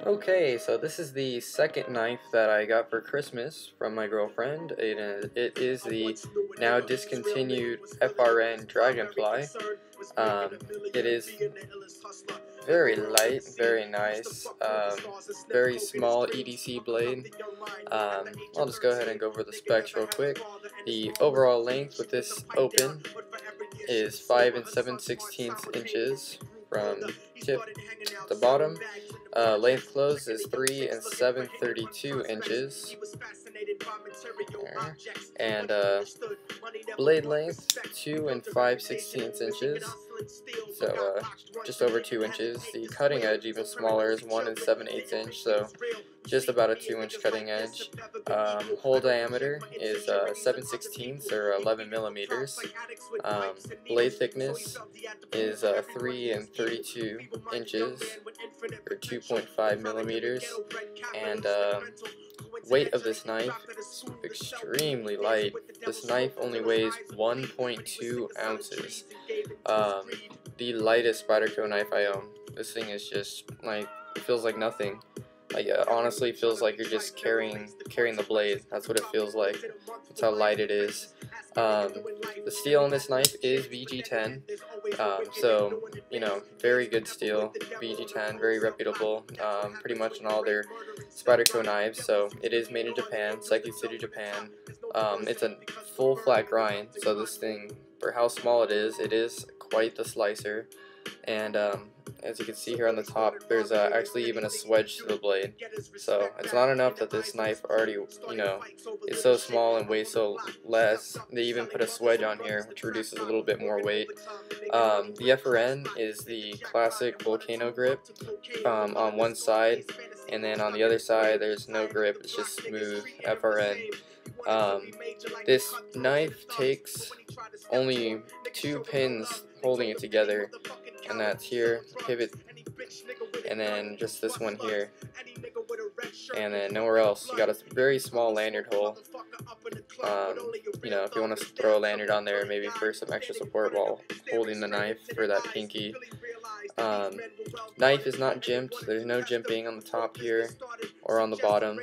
Okay, so this is the second knife that I got for Christmas from my girlfriend. It is the now discontinued FRN Dragonfly. It is very light, very nice, very small EDC blade. I'll just go ahead and go over the specs real quick. The overall length with this open is 5 7/16 inches from tip to bottom. Length closed is 3 7/32 inches. And blade length 2 5/16 inches. So just over 2 inches. The cutting edge even smaller is 1 7/8 inch. So just about a 2-inch cutting edge. Hole diameter is 7/16 or 11 millimeters. Blade thickness is 3 32 inches or 2.5 millimeters. And weight of this knife is extremely light. This knife only weighs 1.2 ounces. The lightest Spyderco knife I own. This thing is just like, it feels like nothing. Like, it honestly feels like you're just carrying the blade. That's what it feels like. That's how light it is. The steel on this knife is VG10, so you know, very good steel. VG10, very reputable. Pretty much in all their Spyderco knives. So it is made in Japan, Saiki City, Japan. It's a full flat grind. So this thing, for how small it is quite the slicer. And as you can see here on the top, there's actually even a swedge to the blade. So it's not enough that this knife already, you know, is so small and weighs so less. They even put a swedge on here, which reduces a little bit more weight. The FRN is the classic volcano grip on one side, and then on the other side there's no grip, it's just smooth FRN. This knife takes only 2 pins holding it together, and that's here, pivot, and then just this one here, and then nowhere else. You got a very small lanyard hole. You know, if you want to throw a lanyard on there, maybe for some extra support while holding the knife for that pinky. Knife is not jimped. There's no jimping on the top here or on the bottom.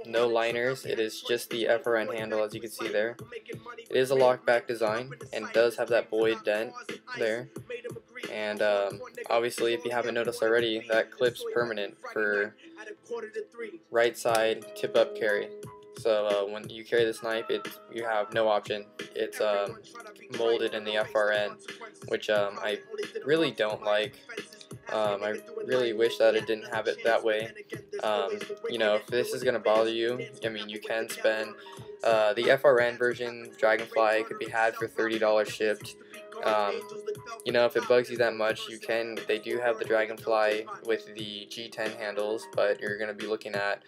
No liners. It is just the FRN handle, as you can see there. It is a lockback design and does have that void dent there. And obviously, if you haven't noticed already, that clip's permanent for right side tip up carry. So when you carry this knife, you have no option. It's molded in the FRN, which I really don't like. I really wish that it didn't have it that way. You know, if this is going to bother you, I mean, you can spend the FRN version Dragonfly could be had for $30 shipped. You know, if it bugs you that much, you can. They do have the Dragonfly with the G10 handles, but you're going to be looking at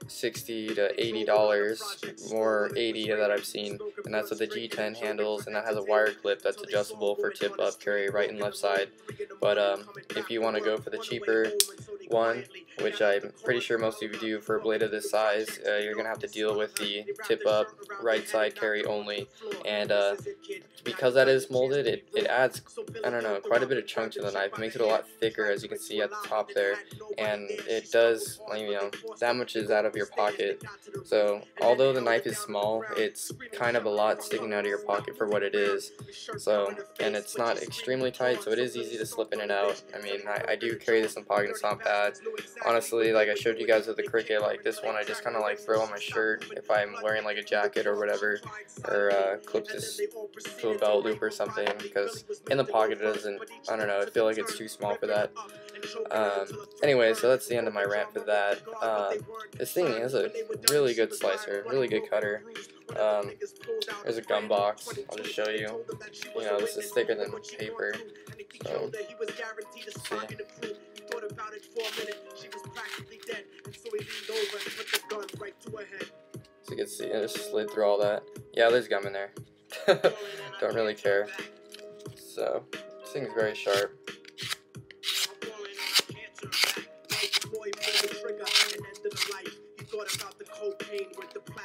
$60 to $80, more $80 that I've seen, and that's with the G10 handles, and that has a wire clip that's adjustable for tip up carry right and left side. But if you want to go for the cheaper one, which I'm pretty sure most of you do for a blade of this size, you're gonna have to deal with the tip up right side carry only. And because that is molded, it adds, I don't know, quite a bit of chunk to the knife. It makes it a lot thicker, as you can see at the top there, and it does, you know, that much is out of your pocket. So although the knife is small, it's kind of a lot sticking out of your pocket for what it is. So, and it's not extremely tight, so it is easy to slip in and out. I mean, I do carry this in pocket, it's not bad. Honestly, like I showed you guys with the Cricket, like this one I just kind of like throw on my shirt if I'm wearing like a jacket or whatever, or clip this to a belt loop or something, because in the pocket it doesn't, I don't know, I feel like it's too small for that. Anyway, so that's the end of my rant for that. This thing is a really good slicer, really good cutter. There's a gum box, I'll just show you. You know, this is thicker than paper, so see. So you can see, I just slid through all that. Yeah, there's gum in there. Don't really care. So, this thing's very sharp.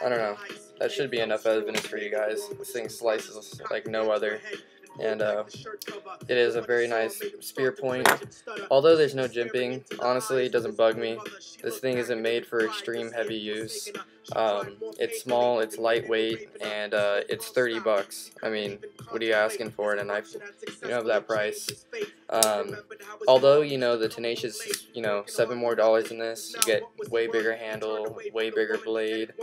I don't know. That should be enough evidence for you guys. This thing slices like no other. And it is a very nice spear point. Although there's no jimping, honestly, it doesn't bug me. This thing isn't made for extreme heavy use. It's small, it's lightweight, and it's $30. I mean, what are you asking for in a knife? You know, of that price. Although, you know, the Tenacious, you know, $7 more in this. You get way bigger handle, way bigger blade.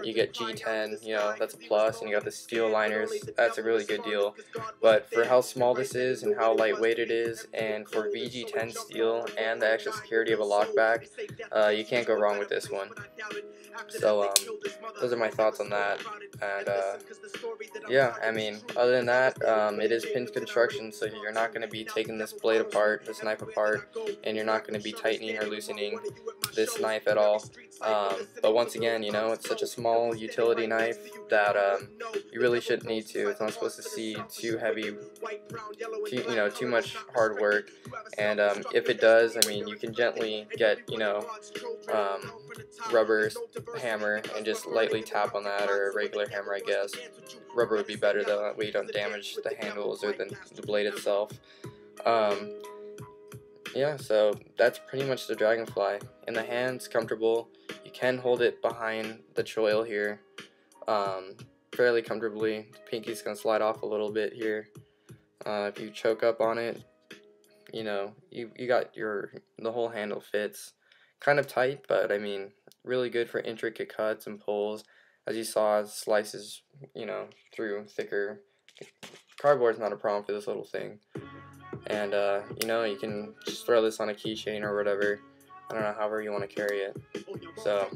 You get G10, you know, that's a plus, and you got the steel liners. That's a really good deal. But for how small this is and how lightweight it is, and for VG10 steel and the extra security of a lockback, you can't go wrong with this one. So those are my thoughts on that. And yeah, I mean, other than that, it is pin construction, so you're not going to be taking this blade apart, this knife apart, and you're not going to be tightening or loosening this knife at all. But once again, you know, it's such a small utility knife that you really shouldn't need to. It's not supposed to see too heavy, too much hard work. And if it does, I mean, you can gently get, you know, rubber hammer and just lightly tap on that, or a regular hammer, I guess. Rubber would be better though, that way you don't damage the handles or the blade itself. Yeah, so that's pretty much the Dragonfly. In the hands, comfortable. You can hold it behind the choil here fairly comfortably. The pinky's gonna slide off a little bit here. If you choke up on it, you know, you got the whole handle fits. Kind of tight, but I mean, really good for intricate cuts and pulls. As you saw, it slices, you know, through thicker. Cardboard's not a problem for this little thing. And, you know, you can just throw this on a keychain or whatever. I don't know, however you want to carry it. So,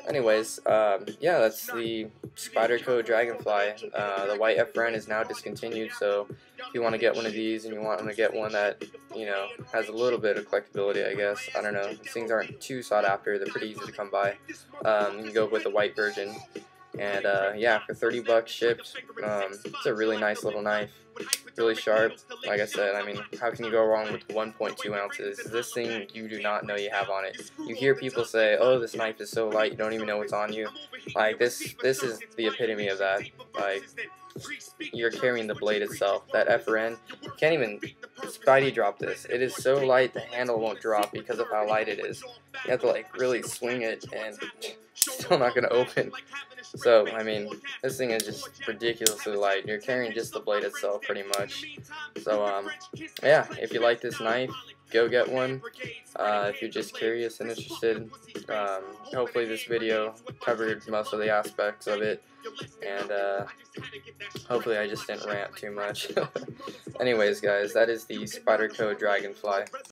anyways, yeah, that's the Spyderco Dragonfly. The white FRN is now discontinued, so if you want to get one of these and you want to get one that, you know, has a little bit of collectability, I guess. I don't know. These things aren't too sought after. They're pretty easy to come by. You can go with the white version. And, yeah, for $30 shipped, it's a really nice little knife. Really sharp. Like I said, I mean, how can you go wrong with 1.2 ounces? This thing you do not know you have on it. You hear people say, oh, this knife is so light, you don't even know what's on you. Like, this is the epitome of that. Like, you're carrying the blade itself. That FRN, you can't even Spidey drop this. It is so light, the handle won't drop because of how light it is. You have to, like, really swing it, and it's still not going to open. So, I mean, this thing is just ridiculously light. You're carrying just the blade itself, pretty much. So, yeah, if you like this knife, go get one. If you're just curious and interested, hopefully this video covered most of the aspects of it. And, hopefully I just didn't rant too much. Anyways, guys, that is the Spyderco Dragonfly.